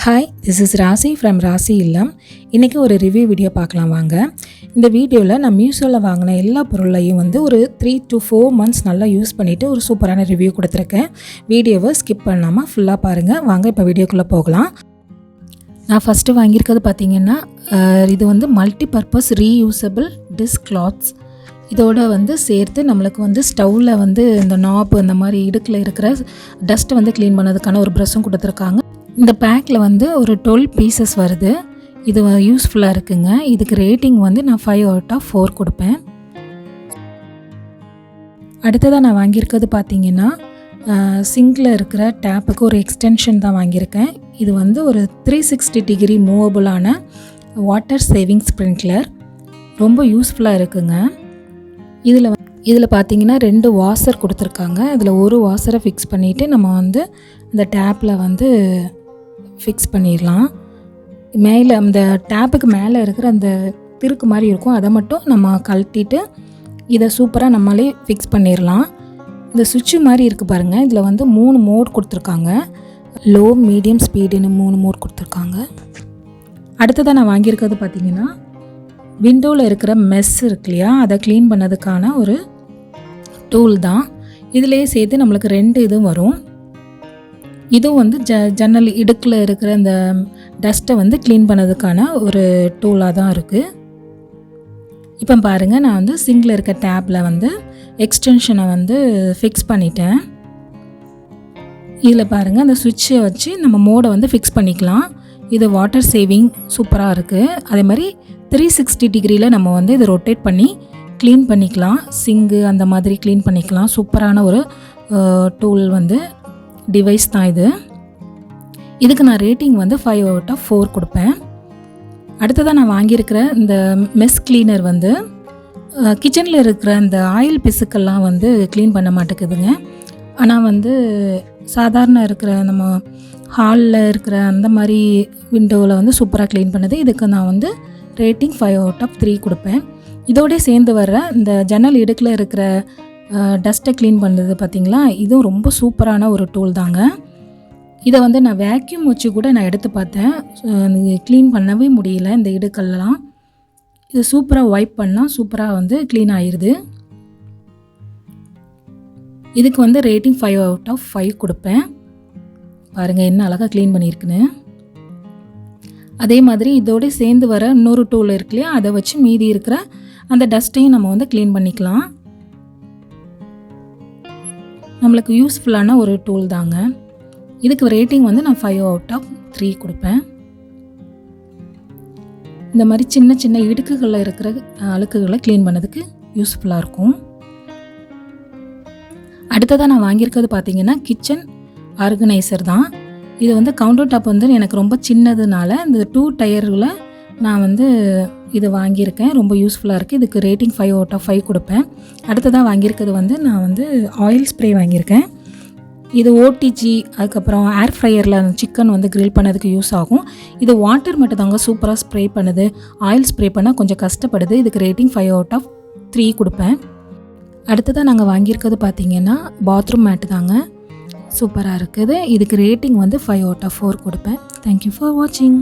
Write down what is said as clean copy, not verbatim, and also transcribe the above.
Hi, this is ராசி from ராசி இல்லம். இன்றைக்கி ஒரு ரிவ்யூ வீடியோ பார்க்கலாம் வாங்க. இந்த வீடியோவில் நான் மீஷோவில் வாங்கின எல்லா பொருளையும் ஒரு 3 to 4 months நல்லா யூஸ் பண்ணிவிட்டு ஒரு சூப்பரான ரிவ்யூ கொடுத்துருக்கேன். வீடியோவை ஸ்கிப் பண்ணாமல் ஃபுல்லாக பாருங்கள். வாங்க இப்போ வீடியோக்குள்ளே போகலாம். நான் ஃபஸ்ட்டு வாங்கியிருக்கிறது பார்த்திங்கன்னா இது multi purpose reusable dish clothes. இதோட சேர்த்து நம்மளுக்கு ஸ்டவ்வில் இந்த நாப் இந்த மாதிரி இடுக்கில் இருக்கிற டஸ்ட்டை க்ளீன் பண்ணதுக்கான ஒரு ப்ரஷ்ஷும் கொடுத்துருக்காங்க. இந்த பேக்கில் ஒரு 12 பீசஸ் வருது. இது யூஸ்ஃபுல்லாக இருக்குங்க. இதுக்கு ரேட்டிங் நான் 5 out of 4 கொடுப்பேன். அடுத்ததாக நான் வாங்கியிருக்கிறது பார்த்திங்கன்னா சிங்கில் இருக்கிற டேப்புக்கு ஒரு எக்ஸ்டென்ஷன் தான் வாங்கியிருக்கேன். இது ஒரு 360 டிகிரி மூவபுளான வாட்டர் சேவிங் ஸ்ப்ரிங்க்லர். ரொம்ப யூஸ்ஃபுல்லாக இருக்குங்க. இதில் பார்த்திங்கன்னா 2 வாஷர் கொடுத்துருக்காங்க. அதில் ஒரு வாஷரை ஃபிக்ஸ் பண்ணிவிட்டு நம்ம இந்த டேப்பில் ஃபிக்ஸ் பண்ணிடலாம். மேலே அந்த டேப்புக்கு மேலே இருக்கிற அந்த திருக்கு மாதிரி இருக்கும், அதை மட்டும் நம்ம கழட்டிட்டு இதை சூப்பராக நம்மளே ஃபிக்ஸ் பண்ணிடலாம். இந்த சுவிட்சு மாதிரி இருக்குது பாருங்கள். இதில் 3 மோட் கொடுத்துருக்காங்க. லோ, மீடியம், ஸ்பீடுன்னு 3 மோட் கொடுத்துருக்காங்க. அடுத்ததாக நான் வாங்கியிருக்கிறது பார்த்திங்கன்னா விண்டோவில் இருக்கிற மெஸ் இருக்கு இல்லையா, அதை க்ளீன் பண்ணதுக்கான ஒரு டூல் தான். இதிலேயே சேர்த்து நம்மளுக்கு 2 இதுவும் வரும். இதுவும் ஜன்னல் இடுக்கில் இருக்கிற இந்த டஸ்ட்டை க்ளீன் பண்ணதுக்கான ஒரு டூலாக தான் இருக்குது. இப்போ பாருங்கள், நான் சிங்கில் இருக்க டேப்பில் எக்ஸ்டென்ஷனை ஃபிக்ஸ் பண்ணிட்டேன். இதில் பாருங்கள், அந்த சுவிட்சை வச்சு நம்ம மோடை ஃபிக்ஸ் பண்ணிக்கலாம். இது வாட்டர் சேவிங் சூப்பராக இருக்குது. அதே மாதிரி 360 டிகிரியில் நம்ம இதை ரொட்டேட் பண்ணி க்ளீன் பண்ணிக்கலாம். சிங்கு அந்த மாதிரி க்ளீன் பண்ணிக்கலாம். சூப்பரான ஒரு டூல் டிவைஸ் தான் இது. இதுக்கு நான் ரேட்டிங் 5 out of 4 கொடுப்பேன். அடுத்ததாக நான் வாங்கியிருக்கிற இந்த மெஸ் கிளீனர் கிச்சனில் இருக்கிற இந்த ஆயில் பிசுக்கெல்லாம் க்ளீன் பண்ண மாட்டேங்குதுங்க. ஆனால் சாதாரண இருக்கிற நம்ம ஹாலில் இருக்கிற அந்த மாதிரி விண்டோவில் சூப்பராக க்ளீன் பண்ணுது. இதுக்கு நான் ரேட்டிங் 5 out of 3 கொடுப்பேன். இதோட சேர்ந்து வர்ற இந்த ஜன்னல் இடுக்கில் இருக்கிற டஸ்ட்டை க்ளீன் பண்ணுறது பார்த்திங்களா, இதுவும் ரொம்ப சூப்பரான ஒரு டூல் தாங்க. இதை நான் வேக்யூம் வச்சு கூட நான் எடுத்து பார்த்தேன். க்ளீன் பண்ணவே முடியல இந்த இடுக்கெல்லாம். இது சூப்பராக வைப் பண்ணால் சூப்பராக க்ளீன் ஆயிடுது. இதுக்கு ரேட்டிங் 5 out of 5 கொடுப்பேன். பாருங்கள் என்ன அழகாக க்ளீன் பண்ணியிருக்குன்னு. அதே மாதிரி இதோட சேர்ந்து வர இன்னொரு டூல் இருக்கு இல்லையா, அதை வச்சு மீதி இருக்கிற அந்த டஸ்ட்டையும் நம்ம க்ளீன் பண்ணிக்கலாம். நம்மளுக்கு யூஸ்ஃபுல்லான ஒரு டூல் தாங்க. இதுக்கு ரேட்டிங் நான் 5 out of 3 கொடுப்பேன். இந்த மாதிரி சின்ன சின்ன இடுக்குகளில் இருக்கிற அழுக்குகளை க்ளீன் பண்ணதுக்கு யூஸ்ஃபுல்லாக இருக்கும். அடுத்ததாக நான் வாங்கியிருக்கிறது பார்த்திங்கன்னா கிச்சன் ஆர்கனைசர் தான். இது கவுண்டர் டாப் எனக்கு ரொம்ப சின்னதுனால இந்த 2 டயரில் நான் இது வாங்கியிருக்கேன். ரொம்ப யூஸ்ஃபுல்லாக இருக்குது. இதுக்கு ரேட்டிங் 5 out of 5 கொடுப்பேன். அடுத்ததாக வாங்கியிருக்கிறது நான் ஆயில் ஸ்ப்ரே வாங்கியிருக்கேன். இது ஓடிஜி, அதுக்கப்புறம் ஏர் ஃப்ரையரில் சிக்கன் கிரில் பண்ணதுக்கு யூஸ் ஆகும். இது வாட்டர் மட்டும் தாங்க சூப்பராக ஸ்ப்ரே பண்ணுது. ஆயில் ஸ்ப்ரே பண்ணால் கொஞ்சம் கஷ்டப்படுது. இதுக்கு ரேட்டிங் 5 out of 3 கொடுப்பேன். அடுத்ததாக நாங்கள் வாங்கியிருக்கிறது பார்த்திங்கன்னா பாத்ரூம் மேட்டு தாங்க. சூப்பராக இருக்குது. இதுக்கு ரேட்டிங் 5 out of 4 கொடுப்பேன். தேங்க்யூ ஃபார் வாட்சிங்.